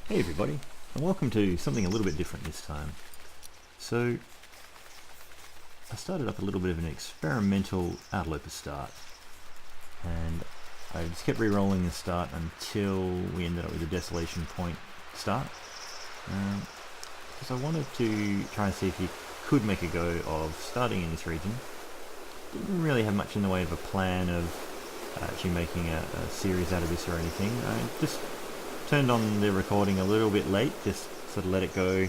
Hey everybody, and welcome to something a little bit different this time. So, I started up a little bit of an experimental Outerloper start, and I just kept re-rolling the start until we ended up with a Desolation Point start. Because I wanted to try and see if you could make a go of starting in this region. Didn't really have much in the way of a plan of actually making a series out of this or anything. I just turned on the recording a little bit late, just sort of let it go,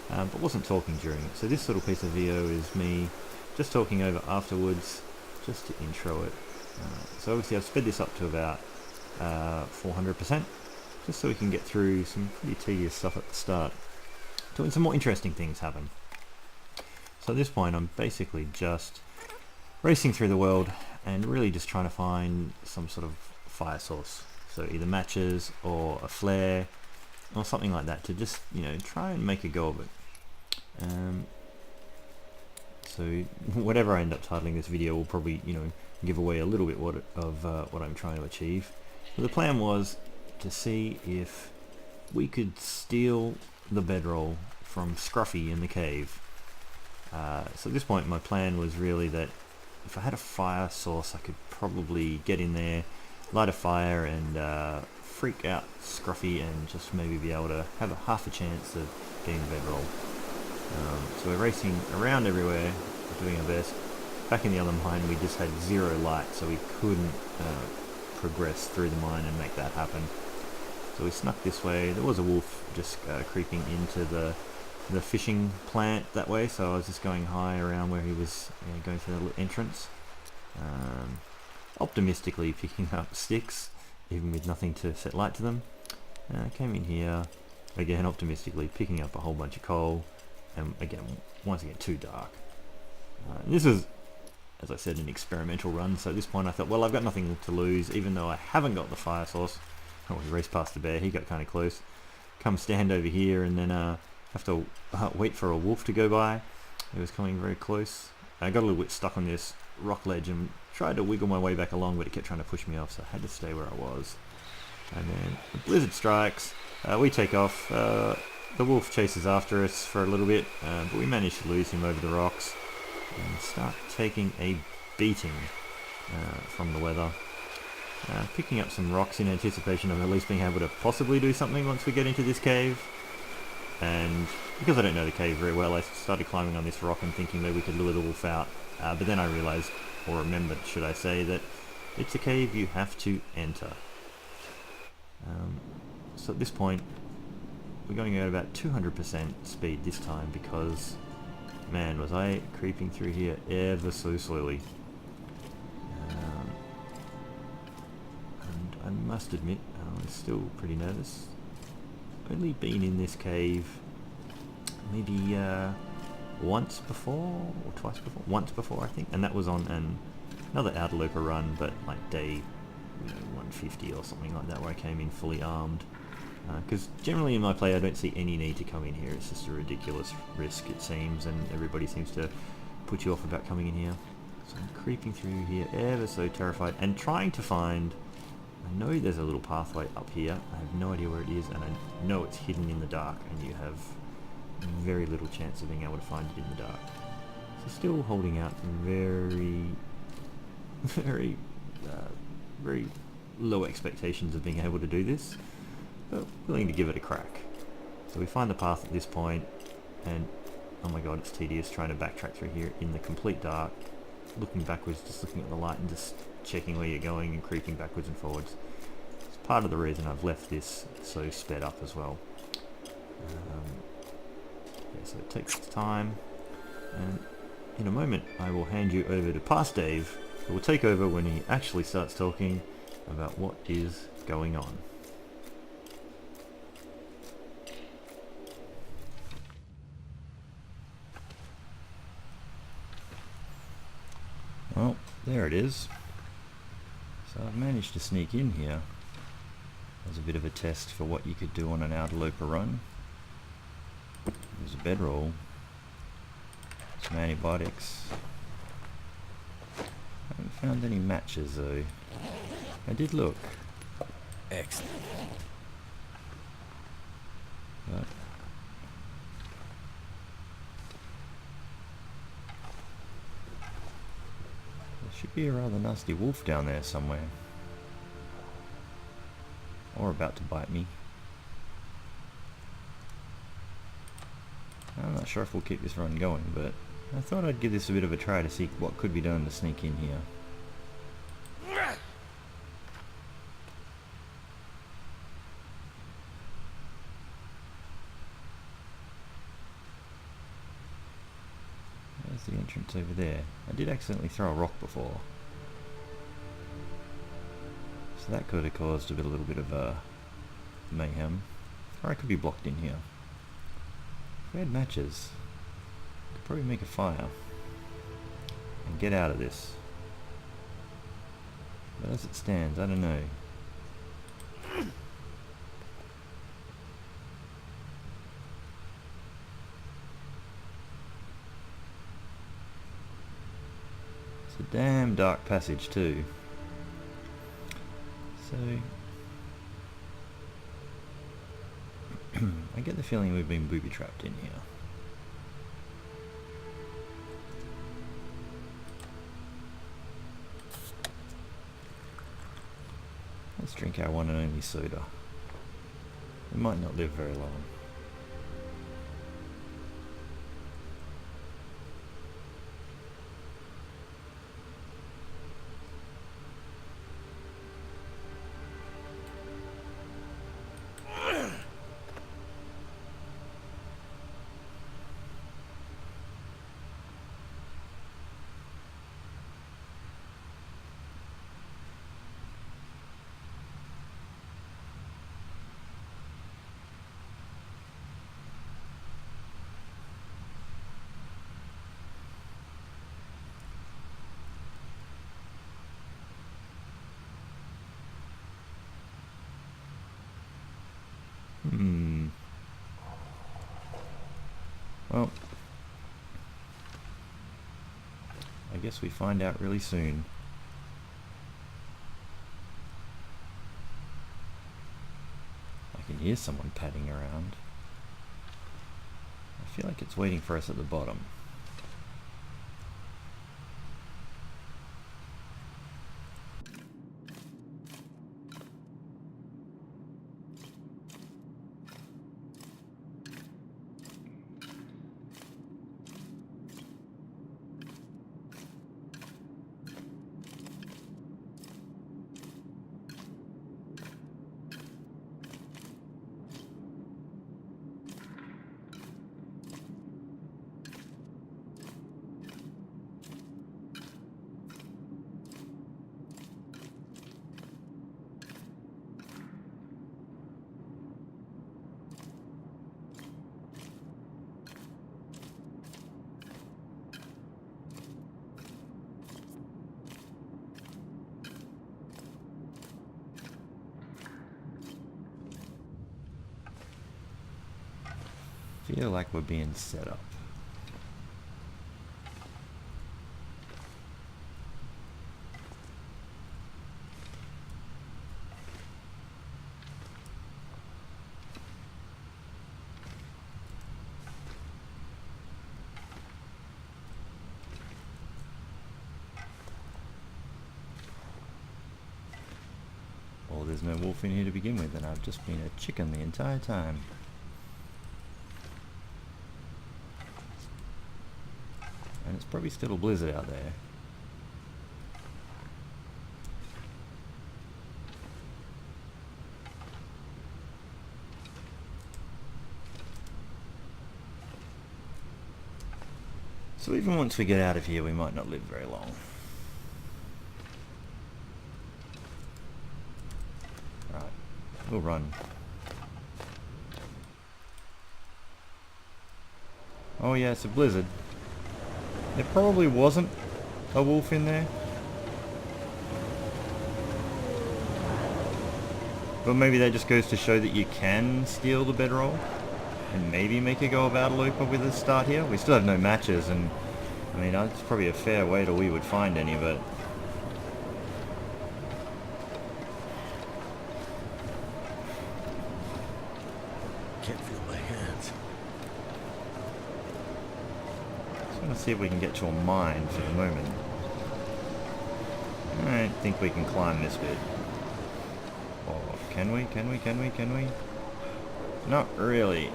but wasn't talking during it. So this little piece of VO is me just talking over afterwards, just to intro it. So obviously I've sped this up to about 400%, just so we can get through some pretty tedious stuff at the start, when some more interesting things happen. So at this point I'm basically just racing through the world and really just trying to find some sort of fire source. So either matches or a flare or something like that to just, try and make a go of it. So whatever I end up titling this video will probably, give away a little bit of what I'm trying to achieve. But the plan was to see if we could steal the bedroll from Scruffy in the cave. So at this point my plan was really that if I had a fire source I could probably get in there, light a fire and freak out Scruffy and just maybe be able to have half a chance of getting the bedroll. So we're racing around everywhere, doing our best. Back in the other mine we just had zero light, so we couldn't progress through the mine and make that happen. So we snuck this way. There was a wolf just creeping into the fishing plant that way, so I was just going high around where he was going through the little entrance. Optimistically picking up sticks, even with nothing to set light to them. Came in here, again optimistically picking up a whole bunch of coal, and once again too dark. This is, as I said, an experimental run, so at this point I thought, well, I've got nothing to lose, even though I haven't got the fire source. Oh, we raced past the bear, he got kind of close. Come stand over here and then have to wait for a wolf to go by. It was coming very close. I got a little bit stuck on this rock ledge and tried to wiggle my way back along, but it kept trying to push me off, so I had to stay where I was. And then the blizzard strikes, we take off, the wolf chases after us for a little bit, but we managed to lose him over the rocks and start taking a beating from the weather. Picking up some rocks in anticipation of at least being able to possibly do something once we get into this cave. And because I don't know the cave very well, I started climbing on this rock and thinking maybe we could lure the wolf out. But then I realized, or remembered should I say, that it's a cave you have to enter. So at this point we're going at about 200% speed this time, because man was I creeping through here ever so slowly. And I must admit I was still pretty nervous. Only been in this cave maybe once before, or twice before? Once before I think, and that was on another Outerloper run, but like day 150 or something like that, where I came in fully armed. Because generally in my play I don't see any need to come in here, it's just a ridiculous risk it seems, and everybody seems to put you off about coming in here. So I'm creeping through here ever so terrified and trying to find, I know there's a little pathway up here, I have no idea where it is, and I know it's hidden in the dark and you have very little chance of being able to find it in the dark. So still holding out very very low expectations of being able to do this, but willing to give it a crack. So we find the path at this point, and oh my god, it's tedious trying to backtrack through here in the complete dark, looking backwards, just looking at the light and just checking where you're going and creeping backwards and forwards. It's part of the reason I've left this so sped up as well. Yeah, so it takes its time, and in a moment I will hand you over to Past Dave, who will take over when he actually starts talking about what is going on. Well, there it is. So I've managed to sneak in here as a bit of a test for what you could do on an Outerloper run. There's a bedroll, some antibiotics. I haven't found any matches though. I did look. Excellent. But there should be a rather nasty wolf down there somewhere. Or about to bite me. I'm not sure if we'll keep this run going, but I thought I'd give this a bit of a try to see what could be done to sneak in here. There's the entrance over there. I did accidentally throw a rock before, so that could have caused a little bit of mayhem. Or I could be blocked in here. If we had matches, could probably make a fire and get out of this. But as it stands, I don't know. It's a damn dark passage too. So I get the feeling we've been booby trapped in here. Let's drink our one and only soda. We might not live very long. Well, I guess we find out really soon. I can hear someone padding around. I feel like it's waiting for us at the bottom. Feel like we're being set up. Well, there's no wolf in here to begin with, and I've just been a chicken the entire time. And it's probably still a blizzard out there. So even once we get out of here, we might not live very long. Right, we'll run. Oh yeah, it's a blizzard. There probably wasn't a wolf in there. But maybe that just goes to show that you can steal the bedroll and maybe make a go of Outerloper with a start here. We still have no matches, and I mean, it's probably a fair way till we would find any, but can't feel my hands. Just want to see if we can get to a mine for the moment. I don't think we can climb this bit. Or can we? Can we? Not really.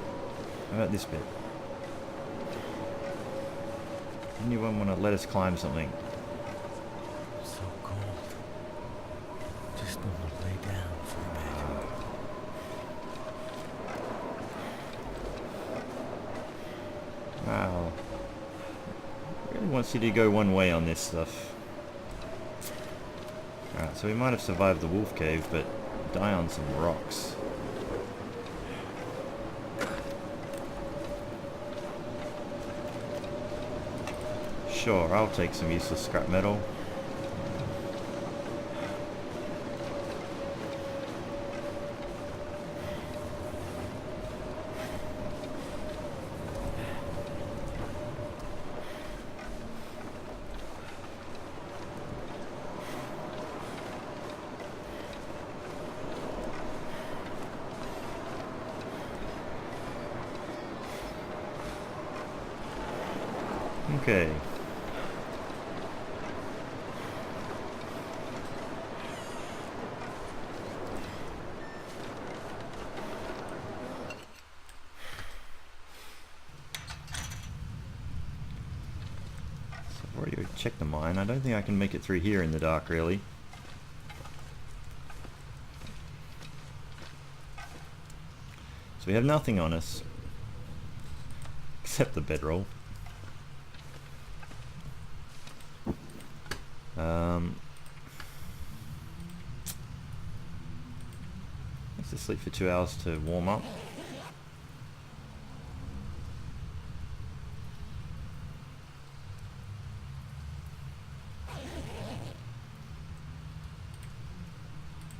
How about this bit? Anyone want to let us climb something? So cold. Just want to lay down for a bit. Wow. Really wants you to go one way on this stuff. Alright, so we might have survived the wolf cave, but die on some rocks. Sure, I'll take some useless scrap metal. Okay. So I've already checked the mine. I don't think I can make it through here in the dark, really. So we have nothing on us. Except the bedroll. Let's just sleep for 2 hours to warm up.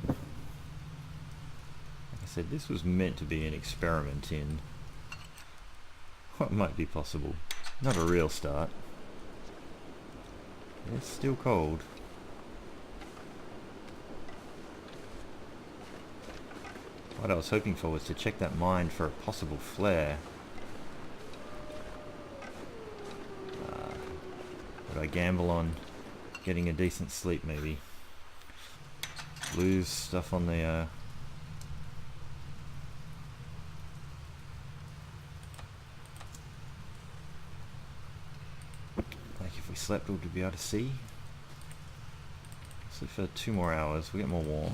Like I said, this was meant to be an experiment in what might be possible. Not a real start. It's still cold. What I was hoping for was to check that mine for a possible flare. Would I gamble on getting a decent sleep, maybe? Lose stuff on the like if we slept, would we be able to see? Sleep for 2 more hours, we'll get more warm.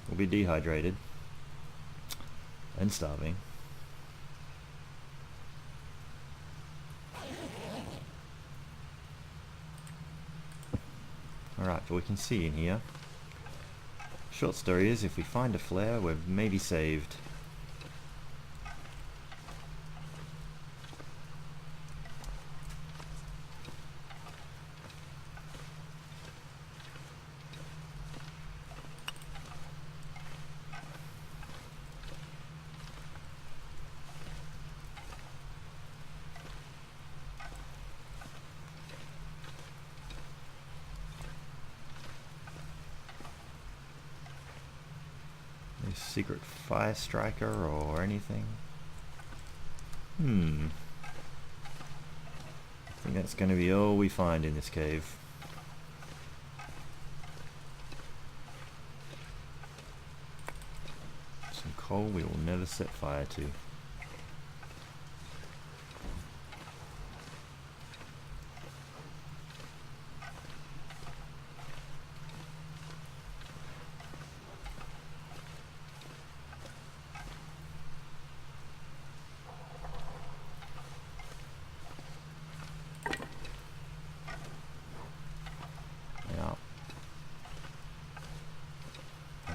We'll be dehydrated. And starving. Alright, but we can see in here. Short story is, if we find a flare, we're maybe saved. Secret fire striker or anything. I think that's going to be all we find in this cave. Some coal we will never set fire to.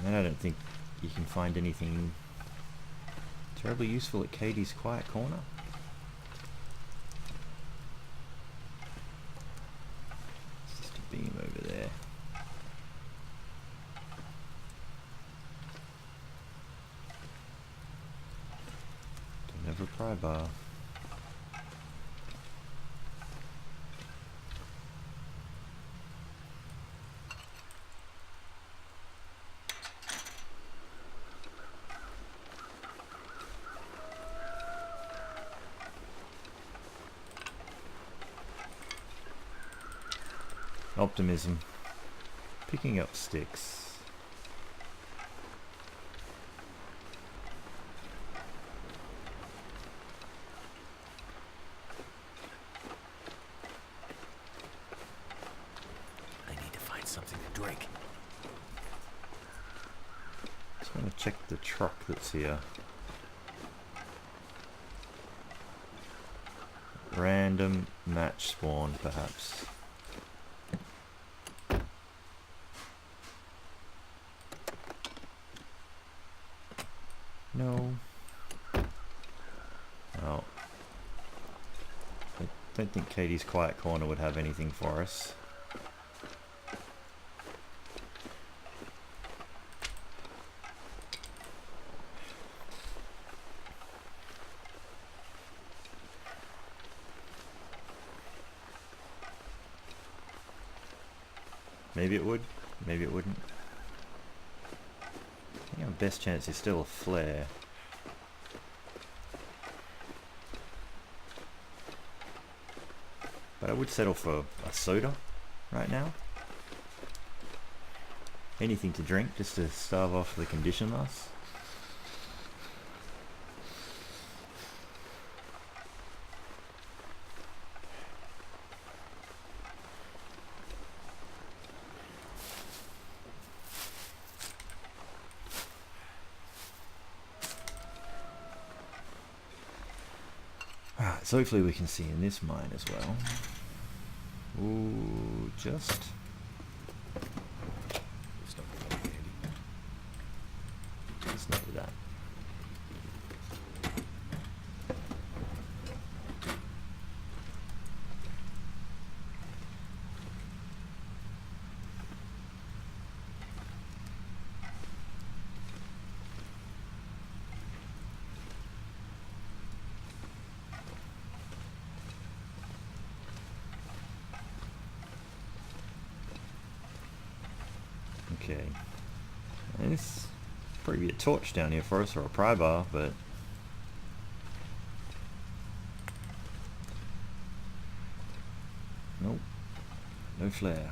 And I don't think you can find anything terribly useful at Katie's quiet corner. It's just a beam over there. Don't have a pry bar. Optimism. Picking up sticks. I need to find something to drink. Just want to check the truck that's here. Random match spawn, perhaps. No. Oh. I don't think Katie's Quiet Corner would have anything for us. Maybe it would, maybe it wouldn't. I think our best chance is still a flare. But I would settle for a soda right now. Anything to drink just to starve off the condition loss. Alright, so hopefully we can see in this mine as well. Ooh, just... Just not do that. Okay, and this probably be a torch down here for us, or a pry bar, but nope, no flare.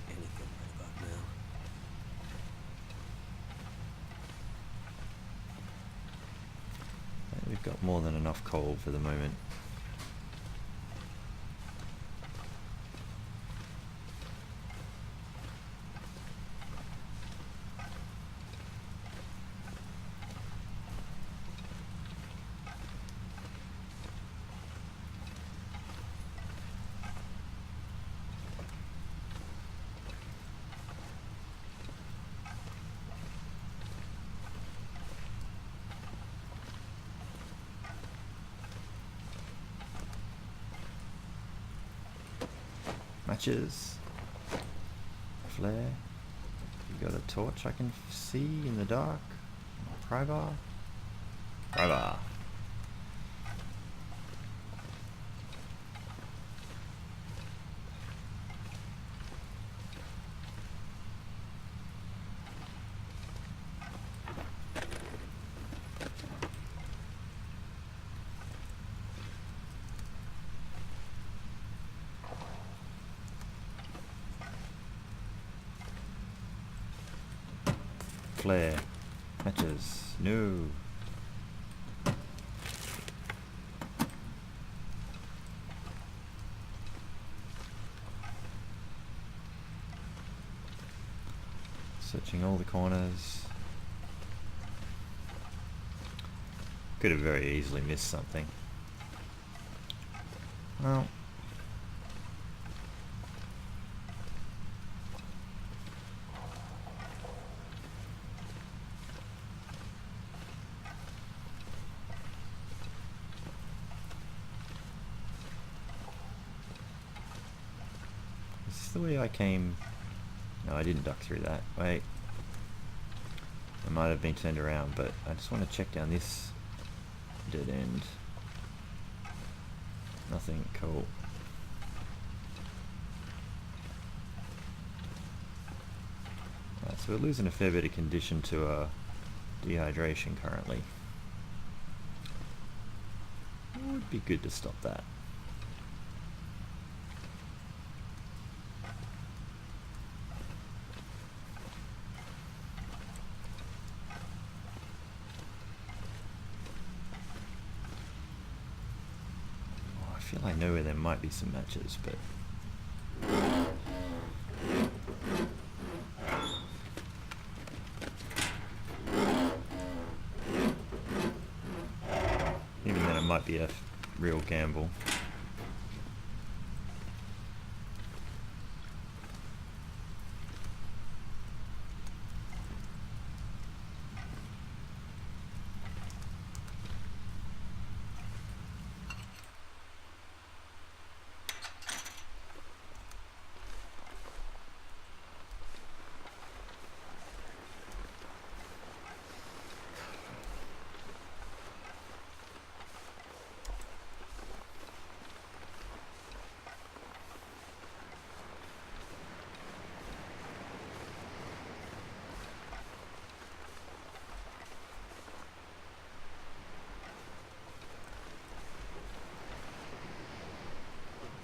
Anything right about now. We've got more than enough coal for the moment. Matches. Flare. You got a torch I can see in the dark. Pry bar. Pry bar. Flare. Matches. No. Searching all the corners. Could have very easily missed something. Well. The way I came... No, I didn't duck through that. Wait. I might have been turned around, but I just want to check down this dead end. Nothing. Cool. Alright, so we're losing a fair bit of condition to dehydration currently. It would be good to stop that. feel I know where there might be some matches, but even then it might be a real gamble.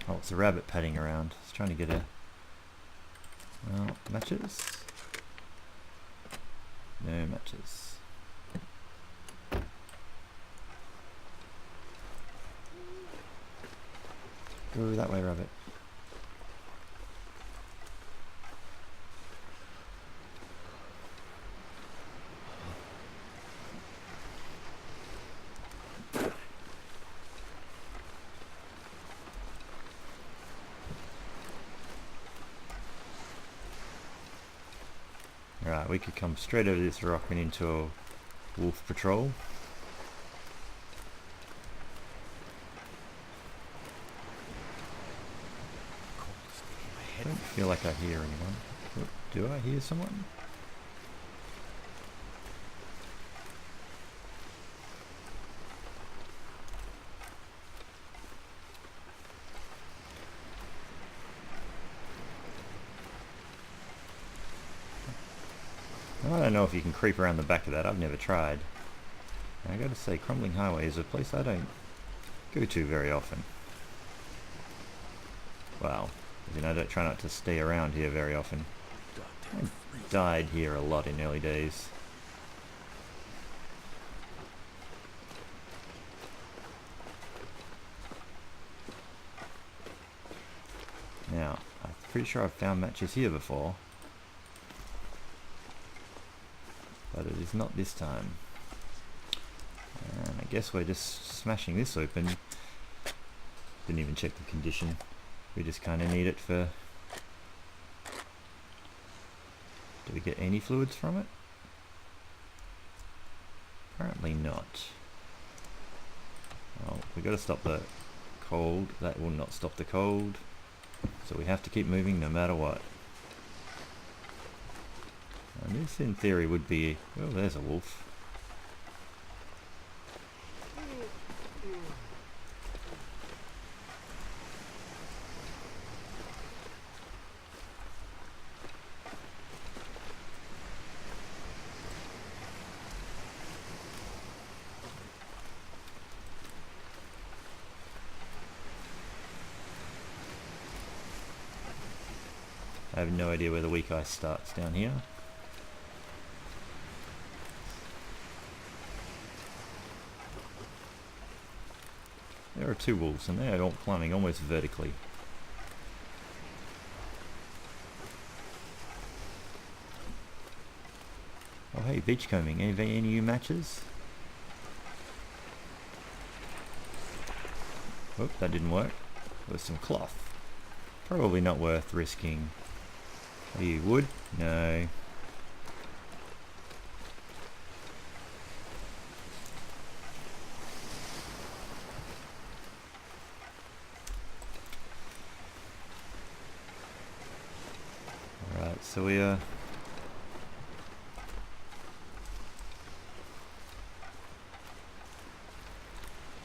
Oh, it's a rabbit padding around. It's trying to get a... Well, matches? No matches. Go that way, rabbit. Right, we could come straight over this rock and into a wolf patrol. I don't feel like I hear anyone. Oh, do I hear someone? I don't know if you can creep around the back of that. I've never tried. And I gotta say, Crumbling Highway is a place I don't go to very often. Well, I don't try not to stay around here very often. I died here a lot in early days. Now, I'm pretty sure I've found matches here before. But it is not this time. And I guess we're just smashing this open. Didn't even check the condition. We just kind of need it for... Do we get any fluids from it? Apparently not. Well, we've got to stop the cold. That will not stop the cold. So we have to keep moving no matter what. And this in theory would be... Oh, there's a wolf. I have no idea where the weak ice starts down here. There are two wolves and they are all climbing almost vertically. Oh hey, beachcombing, any of you matches? Oh, that didn't work. There's some cloth. Probably not worth risking. Are you wood? No. Alright, so we are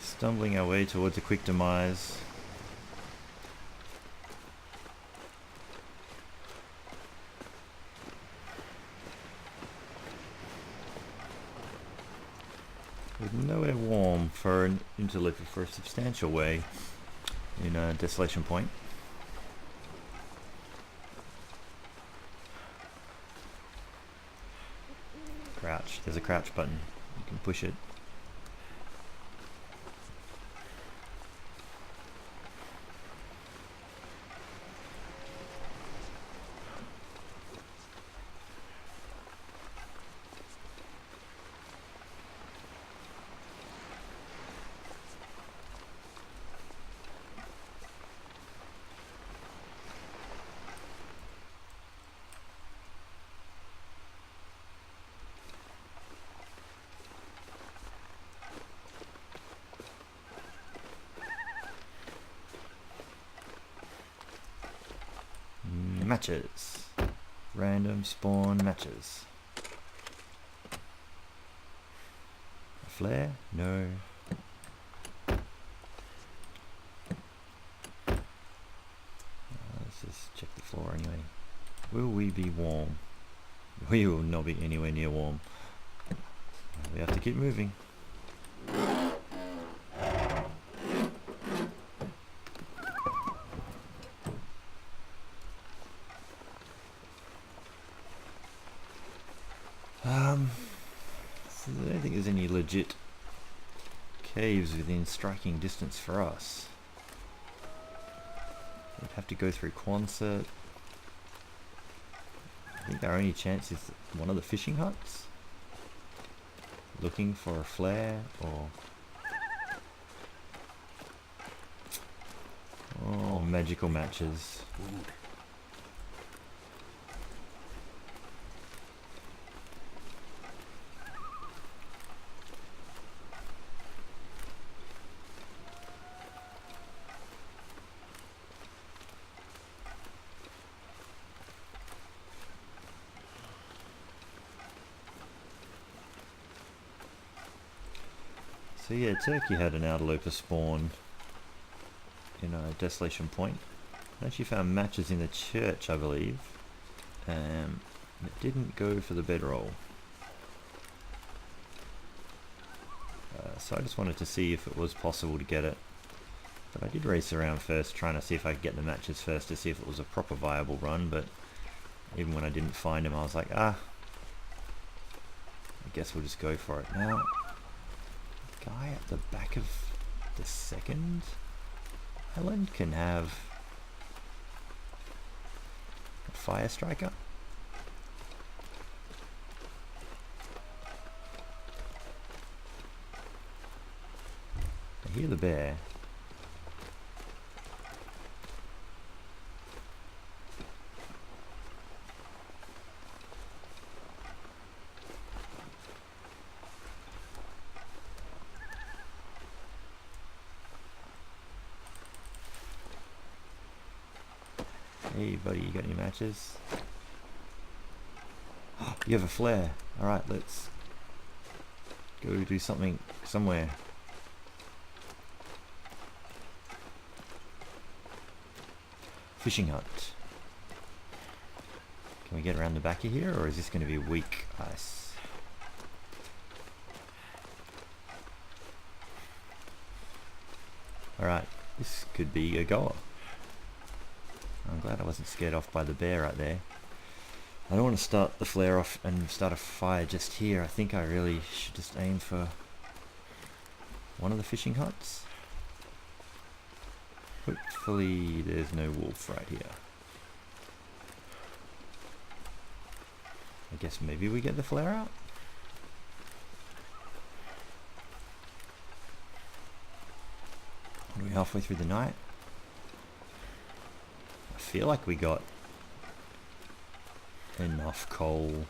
stumbling our way towards a quick demise. With nowhere warm for an Outerloper for a substantial way in Desolation Point. Crouch. There's a crouch button. You can push it. Matches. Random spawn matches. A flare? No. Let's just check the floor anyway. Will we be warm? We will not be anywhere near warm. We have to keep moving. So I don't think there's any legit caves within striking distance for us. We'd have to go through Quonset. I think our only chance is one of the fishing huts. Looking for a flare or... Oh, magical matches. So yeah, Turkey had an Outerloper spawn in Desolation Point. I actually found matches in the church, I believe. It didn't go for the bedroll. So I just wanted to see if it was possible to get it. But I did race around first, trying to see if I could get the matches first to see if it was a proper viable run. But even when I didn't find them, I was like, I guess we'll just go for it. Now, guy at the back of the second island can have a fire striker. I hear the bear. Hey buddy, you got any matches? You have a flare. Alright, let's go do something somewhere. Fishing hut. Can we get around the back of here, or is this going to be weak ice? Alright, this could be a goer. I'm glad I wasn't scared off by the bear right there. I don't want to start the flare off and start a fire just here. I think I really should just aim for one of the fishing huts. Hopefully there's no wolf right here. I guess maybe we get the flare out? Are we halfway through the night? I feel like we got enough coal.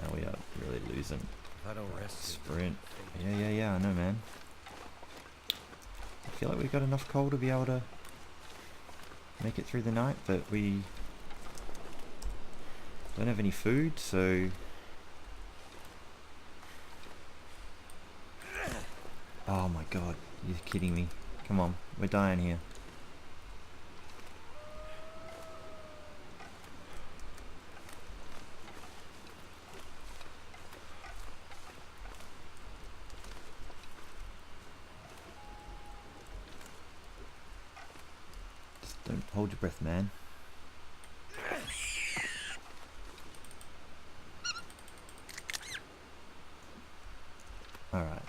Now we are really losing. If I don't rest, Sprint. Yeah, I know, man. I feel like we've got enough coal to be able to make it through the night, but we don't have any food, so... Oh my god, you're kidding me. Come on, we're dying here. Just don't hold your breath, man. Alright.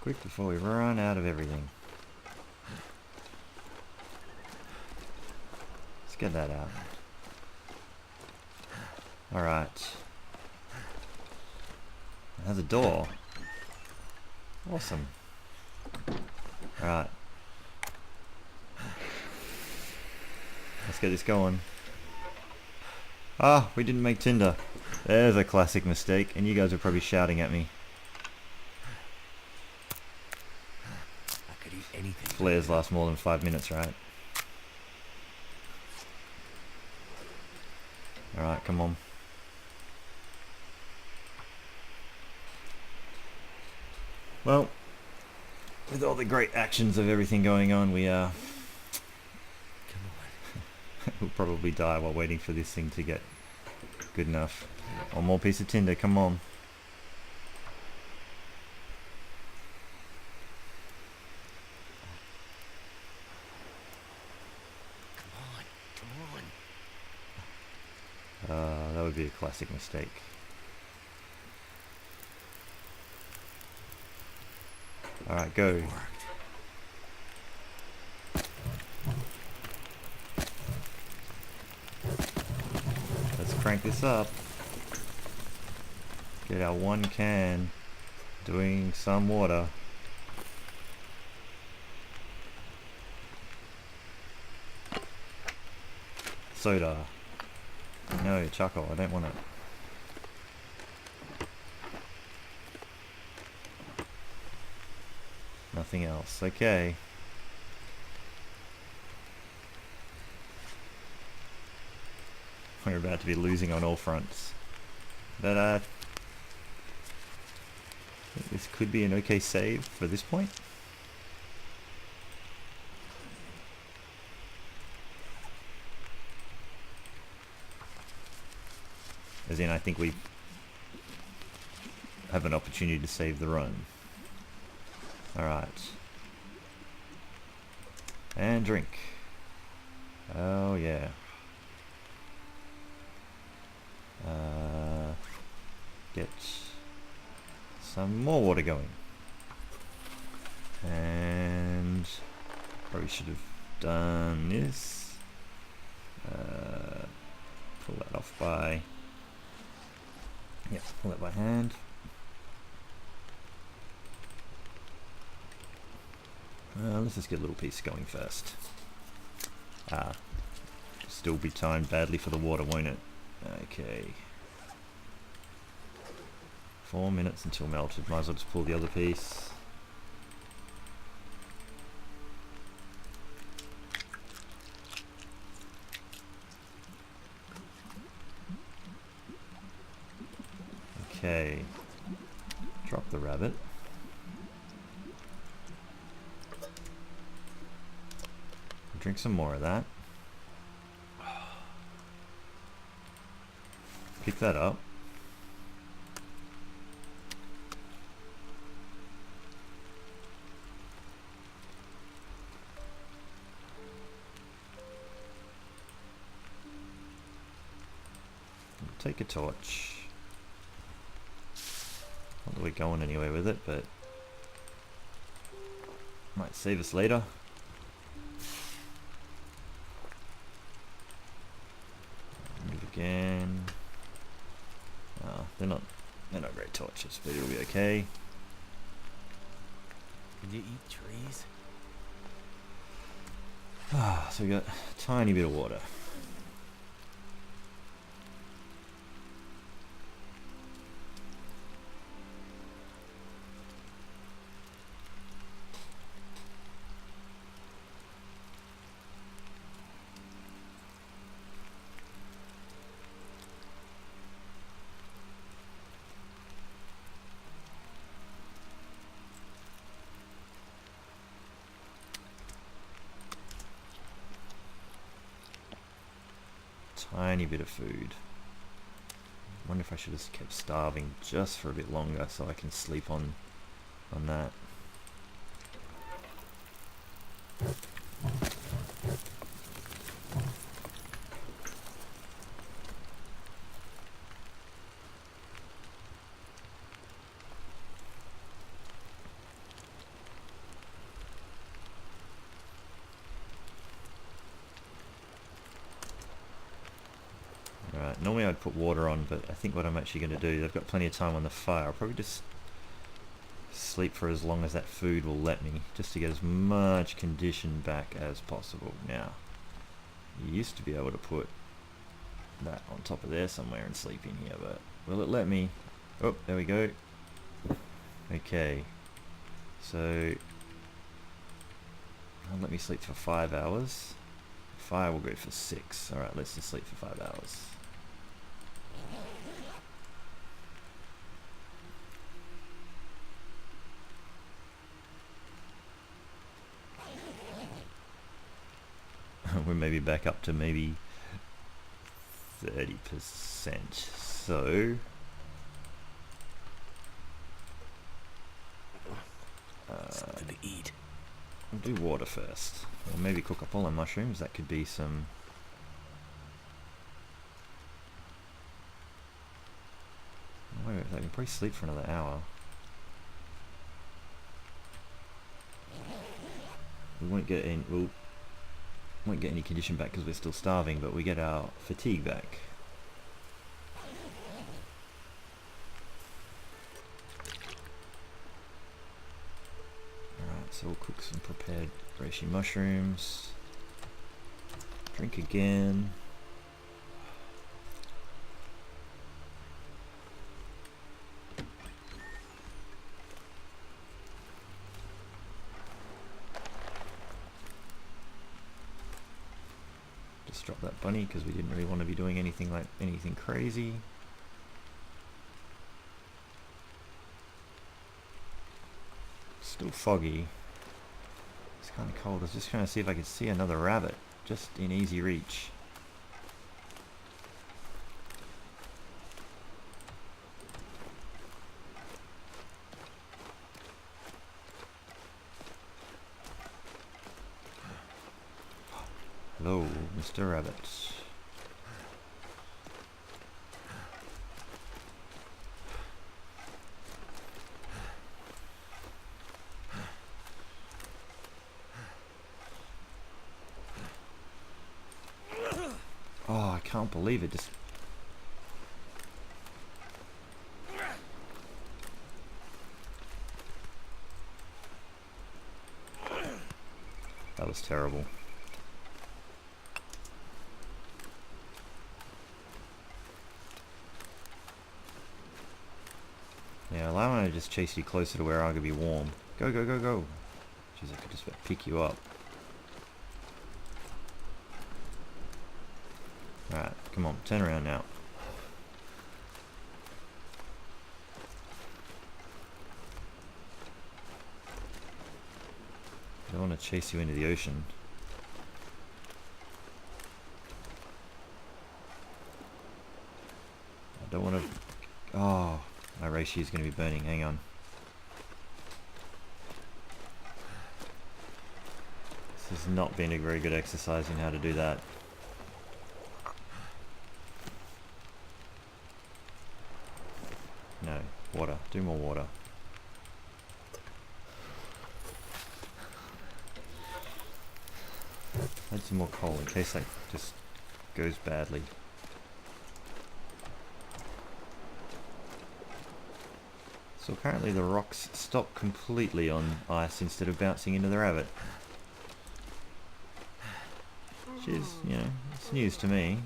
Quick before we run out of everything. Let's get that out. Alright. There's a door. Awesome. Alright. Let's get this going. Ah, we didn't make tinder. There's a classic mistake, and you guys are probably shouting at me. I could eat anything. Flares last more than 5 minutes, right? Alright, come on. Well, with all the great actions of everything going on, we Come on. we'll probably die while waiting for this thing to get good enough. One more piece of tinder, come on. Come on. That would be a classic mistake. Alright, go. It worked. Let's crank this up. Get our one can doing some water. Soda. No, charcoal, I don't want it. Nothing else. Okay. We're about to be losing on all fronts. But I think this could be an okay save for this point. As in, I think we have an opportunity to save the run. Alright. And drink. Oh yeah. Get some more water going. And probably should have done this. Pull that off by... yeah, pull that by hand. Let's just get a little piece going first. Still be timed badly for the water, won't it? Okay. 4 minutes until melted. Might as well just pull the other piece. Okay. Drop the rabbit. Drink some more of that. Pick that up. Take a torch. Not that we're going anywhere with it, but might save us later. Move again. Oh, they're not great torches, but it'll be okay. Can you eat trees? So we got a tiny bit of water. Tiny bit of food. Wonder if I should have just kept starving just for a bit longer so I can sleep on that. Right, normally I'd put water on, but I think what I'm actually going to do, I've got plenty of time on the fire, I'll probably just sleep for as long as that food will let me, just to get as much condition back as possible. Now, you used to be able to put that on top of there somewhere and sleep in here, but will it let me? Oh, there we go. Okay, so let me sleep for 5 hours. Fire will go for 6. Alright, let's just sleep for 5 hours. back up to maybe 30%. So something to eat. I'll do water first. Or maybe cook up all the mushrooms. That could be some... Wait, I can probably sleep for another hour. We won't get any condition back because we're still starving, but we get our fatigue back. Alright, so we'll cook some prepared reishi mushrooms. Drink again. Just drop that bunny because we didn't really want to be doing anything crazy. Still foggy. It's kind of cold. I was just trying to see if I could see another rabbit just in easy reach. Hello, Mr. Rabbit. Oh, I can't believe it. Just that was terrible. Yeah, allow me to just chase you closer to where I could be warm. Go, go, go, go. Jeez, I could just about pick you up. Alright, come on, turn around now. I don't want to chase you into the ocean. I don't want to... Oh, my reishi is going to be burning. Hang on. This has not been a very good exercise in how to do that. No, water. Do more water. Add some more coal in case that just goes badly. So apparently the rocks stop completely on ice instead of bouncing into the rabbit. Which is, you know, it's news to me.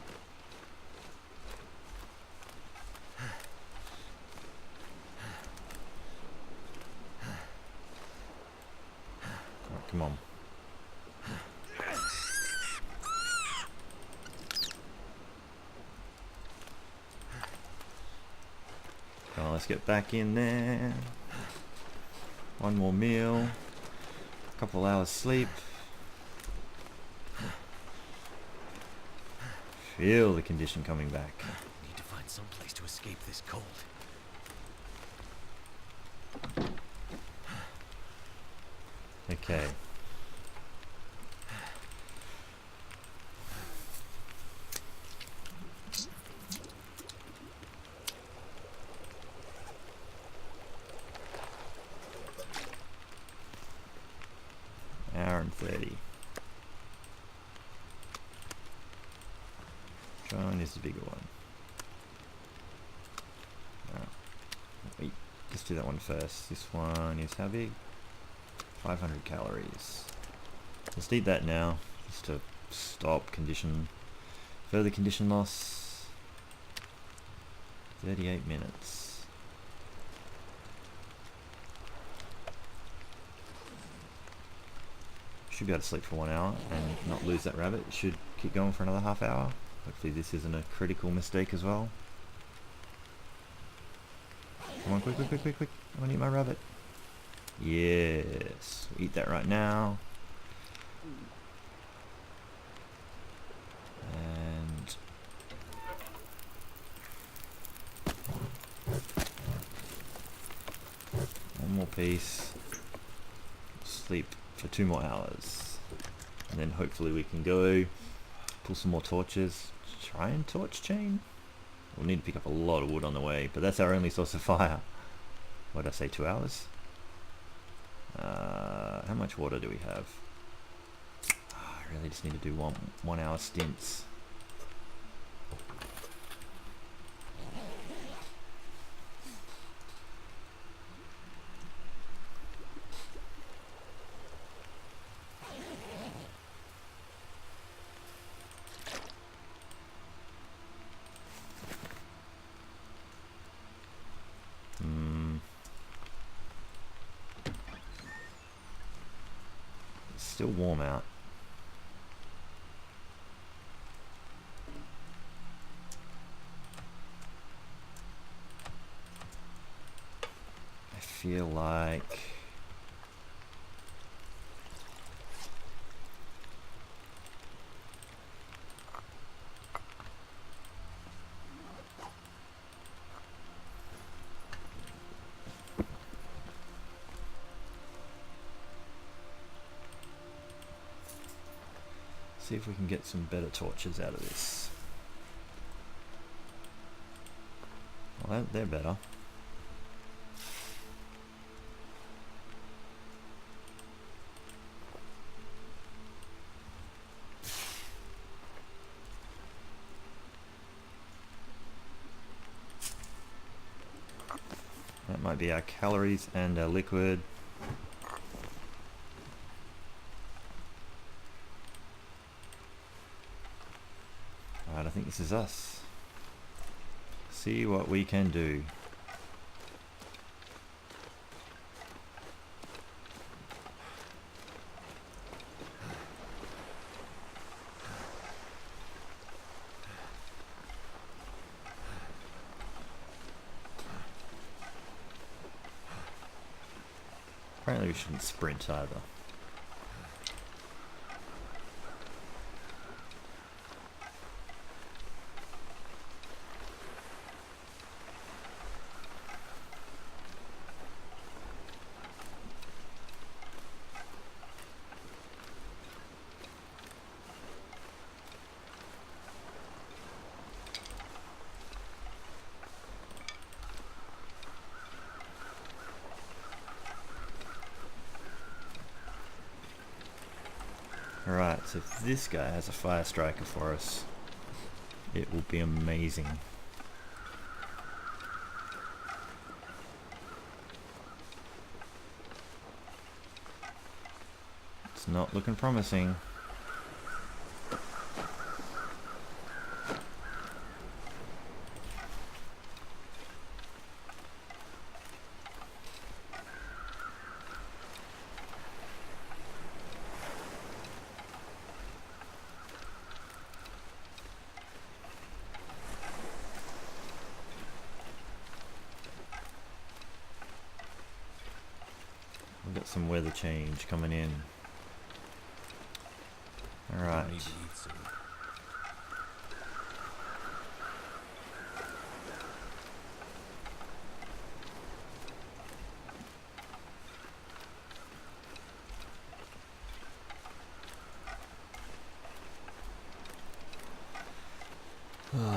Oh, come on. Come on, let's get back in there. One more meal. A couple hours sleep. Feel the condition coming back. Need to find some place to escape this cold. Okay. Hour and 30. John is the bigger one. Wait, let's do that one first. This one is how big? 500 calories. Let's eat that now, just to stop further condition loss. 38 minutes. Should be able to sleep for 1 hour and not lose that rabbit. Should keep going for another half hour. Hopefully this isn't a critical mistake as well. Come on, quick, quick, quick, quick, quick. I want to eat my rabbit. Yes, we'll eat that right now. apiece. Sleep for 2 more hours. And then hopefully we can go pull some more torches. Try and torch chain? We'll need to pick up a lot of wood on the way, but that's our only source of fire. What did I say, 2 hours? How much water do we have? I really just need to do 1 hour stints. It's still warm out. I feel like see if we can get some better torches out of this. Well, they're better. That might be our calories and our liquid. Alright, I think this is us. See what we can do. Apparently we shouldn't sprint either. Alright, so if this guy has a fire striker for us, it will be amazing. It's not looking promising. We've got some weather change coming in. Alright.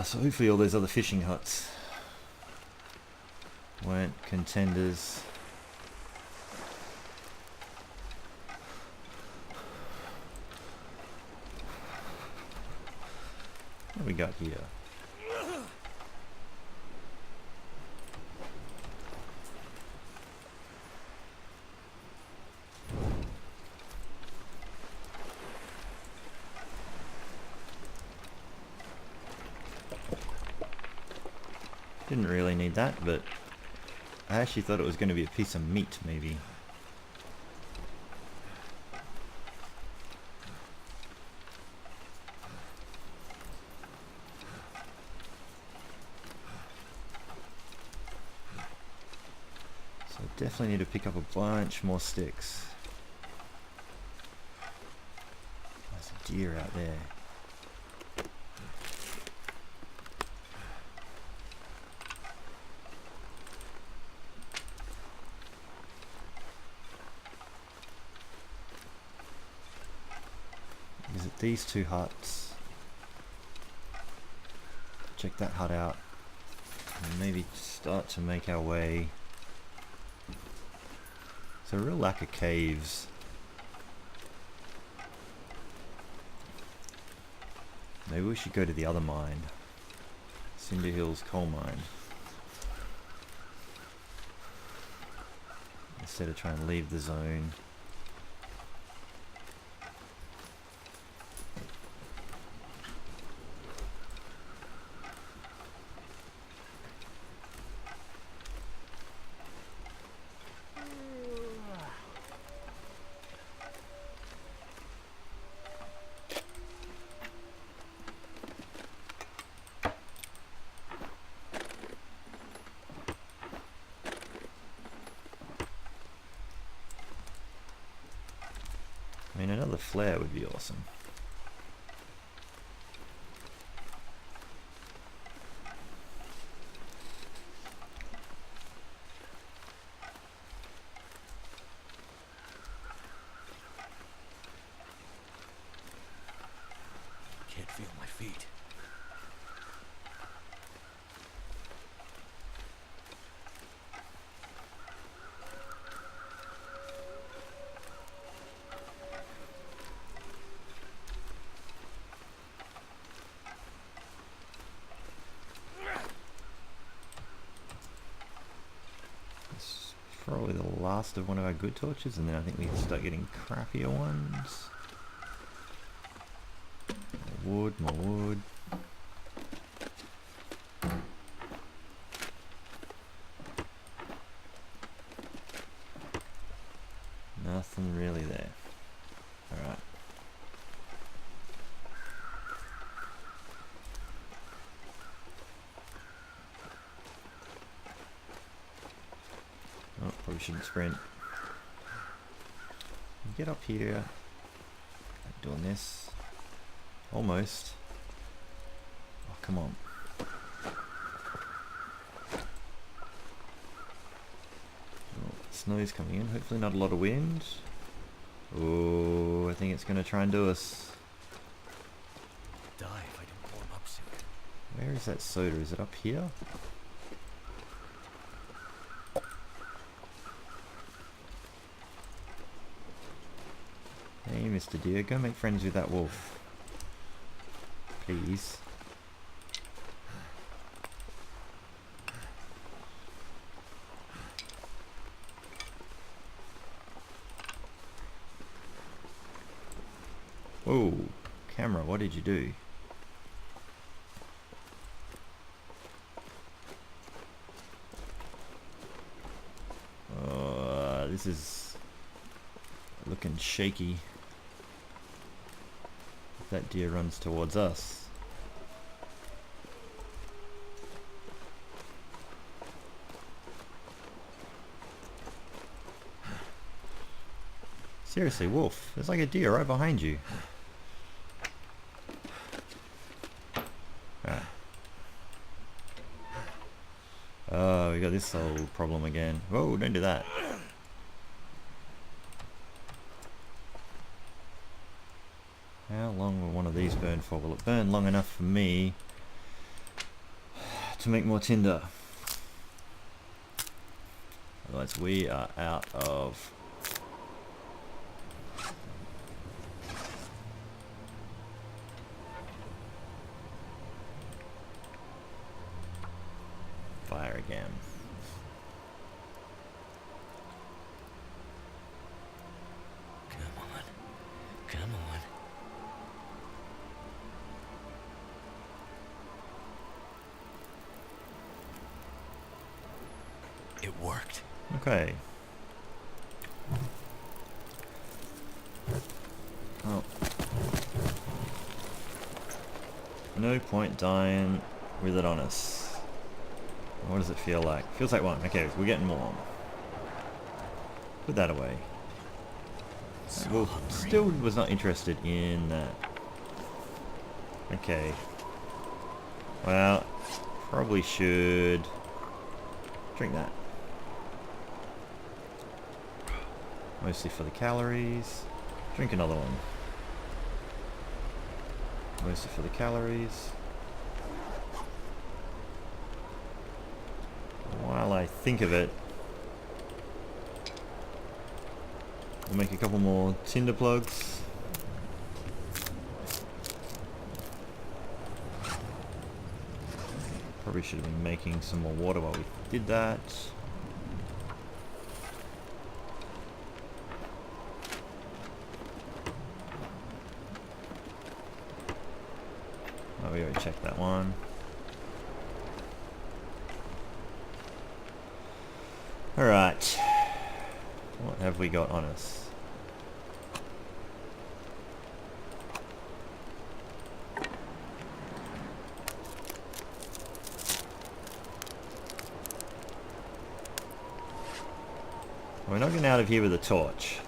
So hopefully all those other fishing huts weren't contenders. What do we got here? Didn't really need that, but I actually thought it was going to be a piece of meat, maybe. So I definitely need to pick up a bunch more sticks. There's a deer out there. these two huts. Check that hut out. And maybe start to make our way. There's a real lack of caves. Maybe we should go to the other mine. Cinder Hills coal mine. Instead of trying to leave the zone. I mean, another flare would be awesome. Can't feel my feet. Probably the last of one of our good torches, and then I think we can start getting crappier ones. More wood, more wood. Nothing really there. Alright. Oh, probably shouldn't sprint. Get up here. Doing this. Almost. Oh, come on. Oh, snow's coming in. Hopefully not a lot of wind. Oh, I think it's going to try and do us. Die if I didn't warm up soon. Where is that soda? Is it up here? Hey, Mr. Deer, go make friends with that wolf. Please. Whoa, camera, what did you do? This is looking shaky. That deer runs towards us. Seriously, wolf, there's like a deer right behind you. Right. Oh, we got this old problem again. Whoa, don't do that. How long will one of these burn for? Will it burn long enough for me to make more tinder? Otherwise we are out of fire again. Come on. Come on. It worked. Okay. Oh. No point dying with it on us. What does it feel like? Feels like one. Okay, we're getting more. Put that away. So Well, hungry. still was not interested in that. Okay. Well, probably should drink that. Mostly for the calories. Drink another one. Mostly for the calories. While I think of it, I'll make a couple more tinder plugs. Probably should have been making some more water while we did that. Oh, we already checked that one. Alright. What have we got on us? We're not getting out of here with a torch.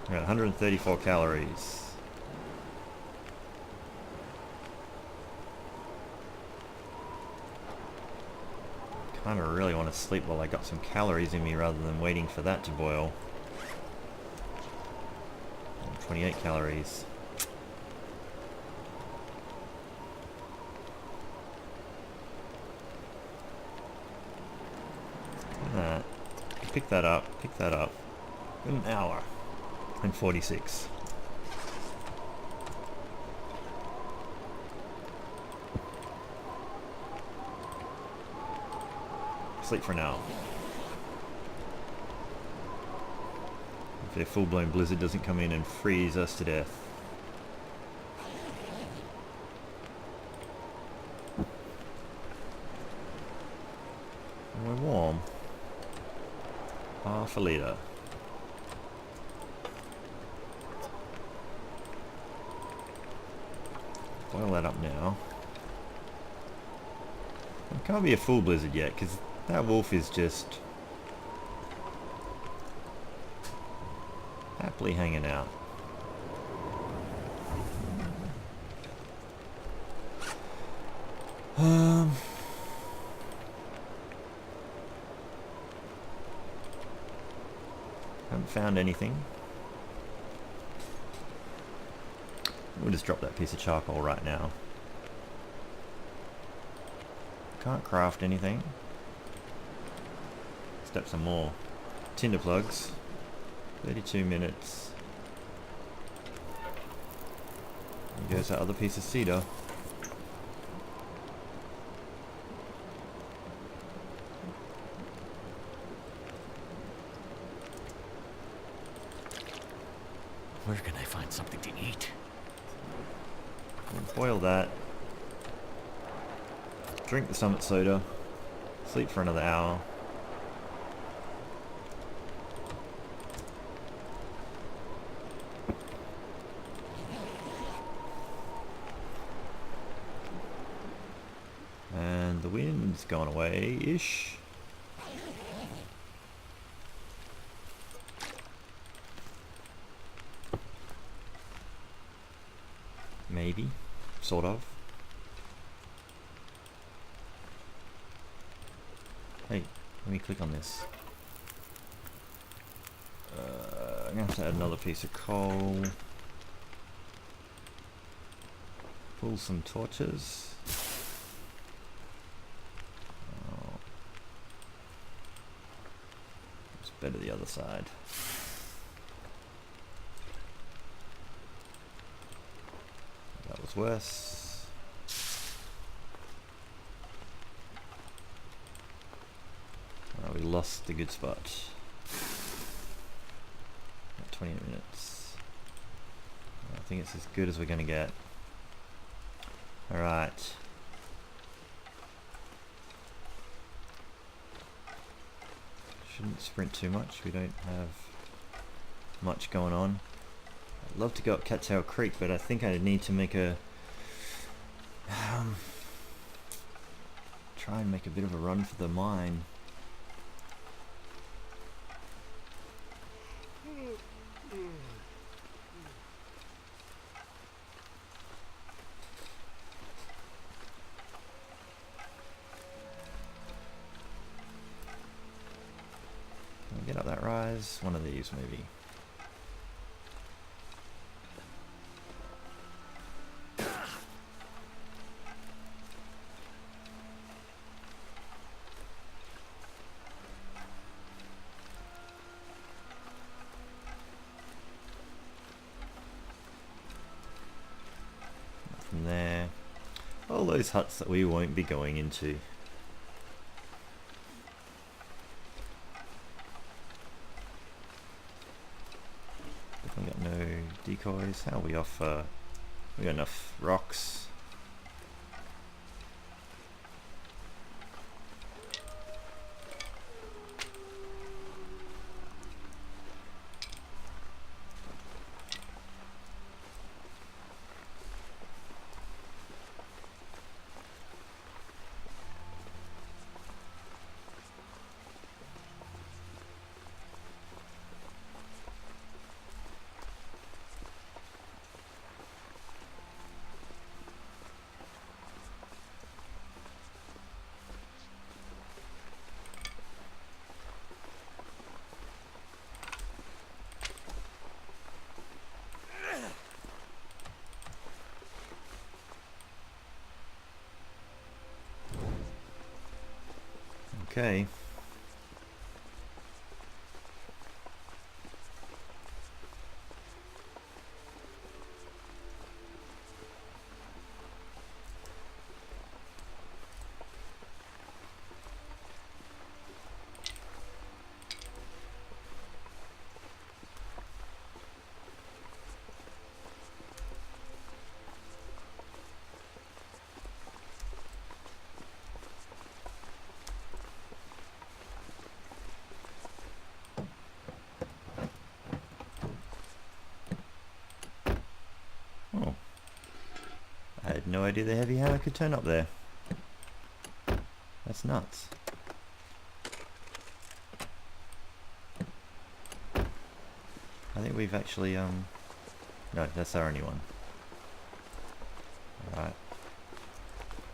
We're at 134 calories. Kinda really want to sleep while I got some calories in me rather than waiting for that to boil. 28 calories. That. Pick that up, pick that up. An hour and 46. Sleep for now. If a full-blown blizzard doesn't come in and freeze us to death. And we're warm. Half a litre. Boil that up now. It can't be a full blizzard yet because that wolf is just happily hanging out. Haven't found anything. We'll just drop that piece of charcoal right now. Can't craft anything. Step some more tinder plugs. 32 minutes. There goes that other piece of cedar. Where can I find something to eat? We'll boil that. Drink the summit soda. Sleep for another hour. And the wind's gone away-ish. Maybe. Sort of. Hey, let me click on this. I'm gonna have to add another piece of coal. Pull some torches. Oh. It's better the other side. That was worse. We lost the good spot. 28 minutes. I think it's as good as we're going to get. Alright. Shouldn't sprint too much. We don't have much going on. I'd love to go up Cattail Creek, but I think I need to make a try and make a bit of a run for the mine. this. One of these, maybe. From there, all those huts that we won't be going into. Definitely got no decoys. How are we off? We got enough rocks. Okay. Oh. I had no idea the heavy hammer could turn up there. That's nuts. I think we've actually, no, that's our only one. Alright.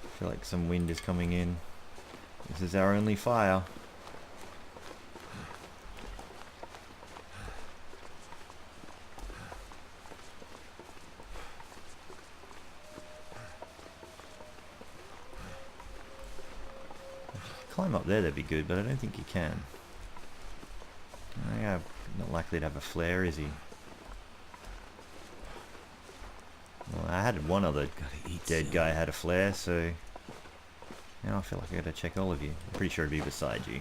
I feel like some wind is coming in. This is our only fire. Climb up there, that'd be good, but I don't think you can. Yeah, not likely to have a flare, is he? Well, I had one other dead guy had a flare, so now I feel like I gotta check all of you. I'm pretty sure it'd be beside you.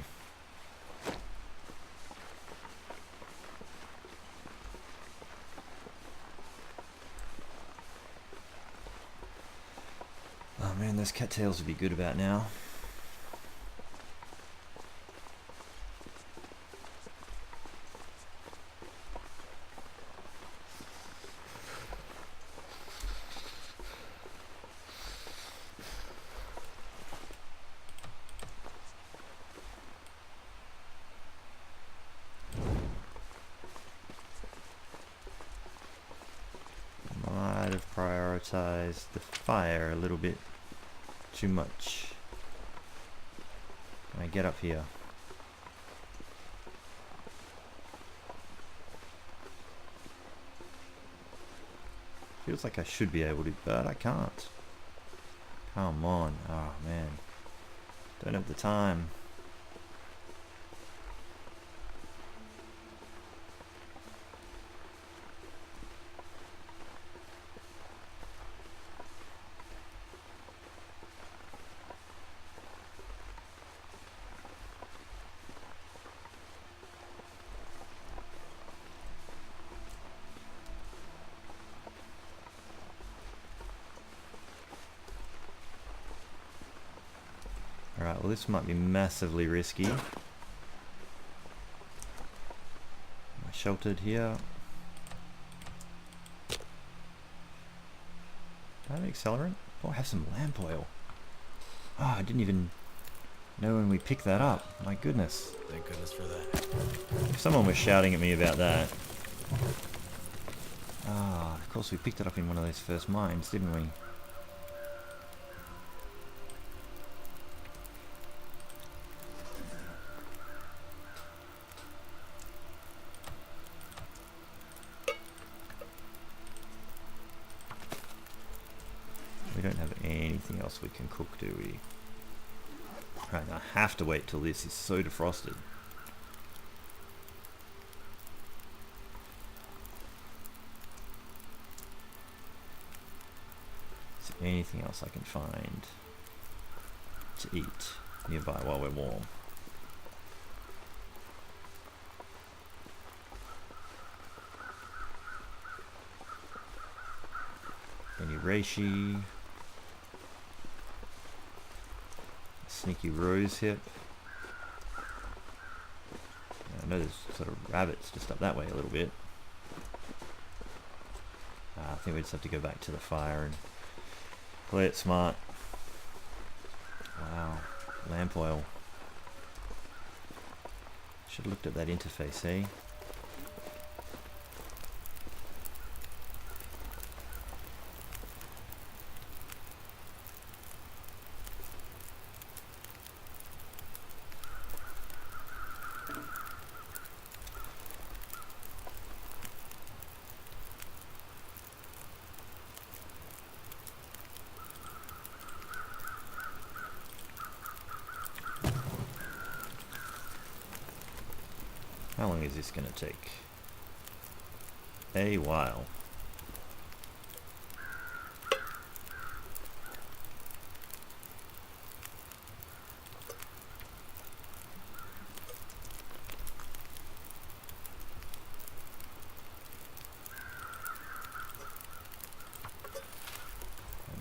Oh man, those cattails would be good about now. Might have prioritized the fire a little bit too much. Can I get up here? Feels like I should be able to, but I can't. Come on. Oh man. Don't have the time. Alright, well this might be massively risky. Am I sheltered here? Do I have accelerant? Oh, I have some lamp oil. Oh, I didn't even know when we picked that up. My goodness. Thank goodness for that. If someone was shouting at me about that. Ah, of course we picked it up in one of those first mines, didn't we? We don't have anything else we can cook, do we? Right, I have to wait till this is so defrosted. Is there anything else I can find to eat nearby while we're warm? Any reishi? Sneaky rose hip. I know there's sort of rabbits just up that way a little bit. I think we just have to go back to the fire and play it smart. Wow, lamp oil. Should have looked at that interface, eh? How long is this going to take? A while.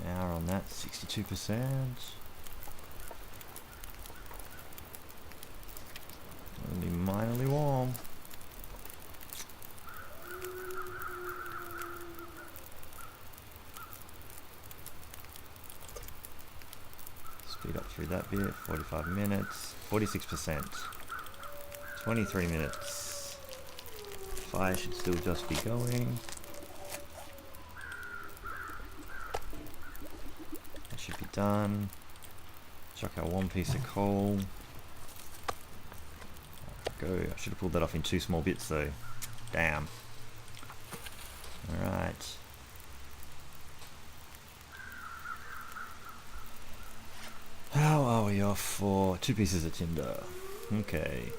An hour on that, 62%. Only minorly warm. Speed up through that bit, 45 minutes, 46%, 23 minutes. Fire should still just be going. That should be done. Chuck our one piece of coal. Go. I should have pulled that off in 2 small bits though. Damn. Alright. How are we off for 2 pieces of tinder? Okay.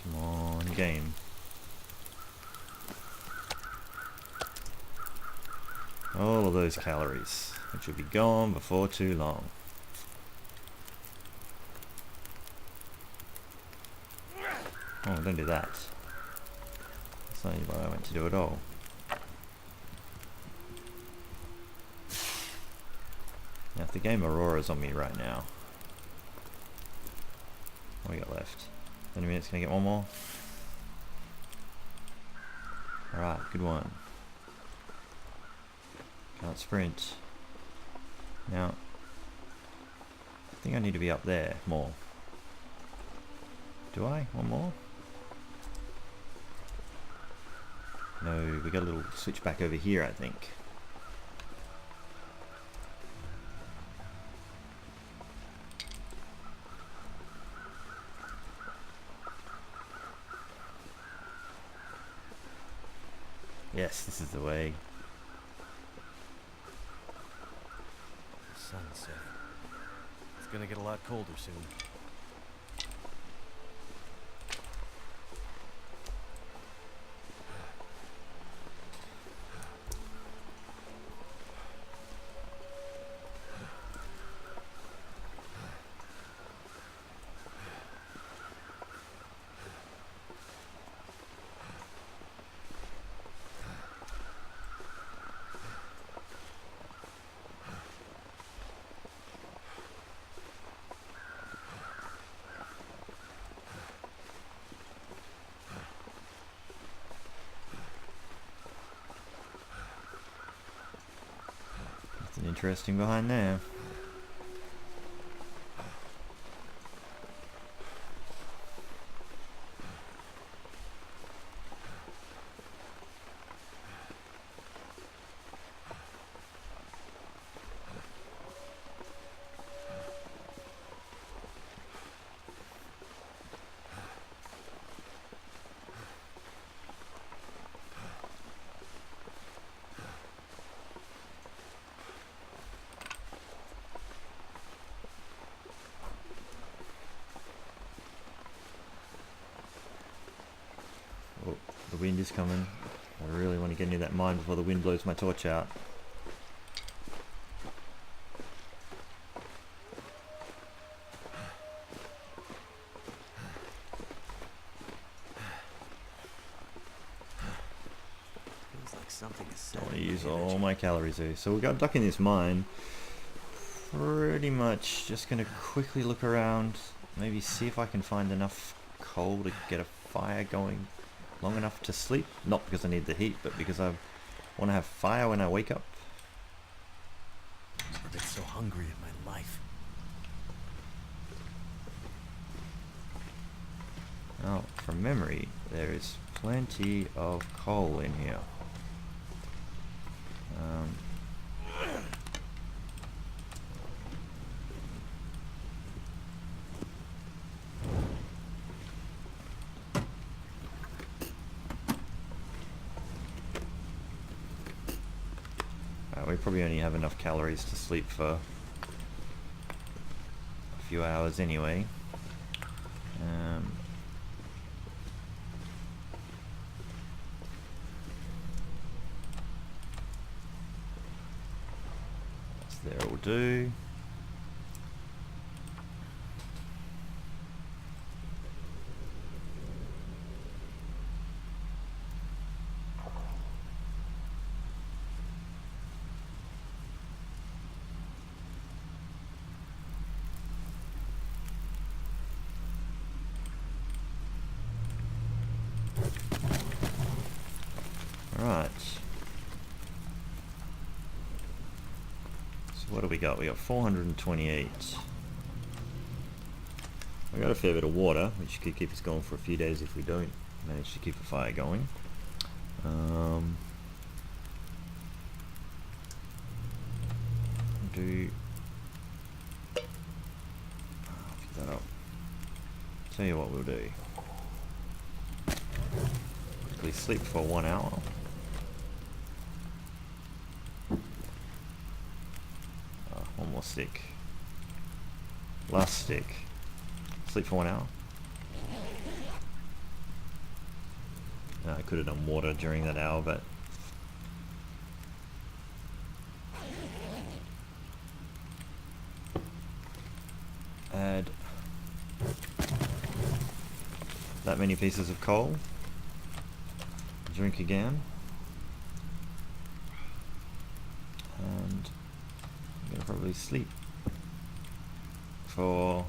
Come on, game. All of those calories, which will be gone before too long. Oh, don't do that. That's not what I meant to do at all. Now, if the game Aurora's on me right now, what we got left? 20 minutes, can I get one more? Alright, good one. Can't sprint. Now, I think I need to be up there more. Do I? One more? No, we got a little switch back over here, I think. Yes, this is the way. Sunset. It's gonna get a lot colder soon. Nothing interesting behind there. the wind is coming. I really want to get into that mine before the wind blows my torch out. Feels like something is I want to setting use the all energy. my calories here. So we got duck in this mine. Pretty much just going to quickly look around. Maybe see if I can find enough coal to get a fire going long enough to sleep. Not because I need the heat, but because I want to have fire when I wake up. I've never been so hungry in my life. Now, from memory, there is plenty of coal in here. We probably only have enough calories to sleep for a few hours anyway. That's there will do. Right. So what do we got? We got 428. We got a fair bit of water, which could keep us going for a few days if we don't manage to keep a fire going. Pick that up. Tell you what we'll do. Quickly sleep for 1 hour. One more stick. Last stick. Sleep for 1 hour. I could have done water during that hour, but add that many pieces of coal. Drink again. And I'm gonna probably sleep for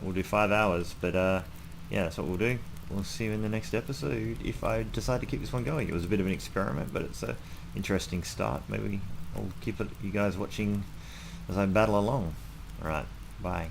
we'll do 5 hours, but yeah, that's what we'll do. We'll see you in the next episode if I decide to keep this one going. It was a bit of an experiment, but it's a interesting start. Maybe I'll keep you guys watching as I battle along. Alright, bye.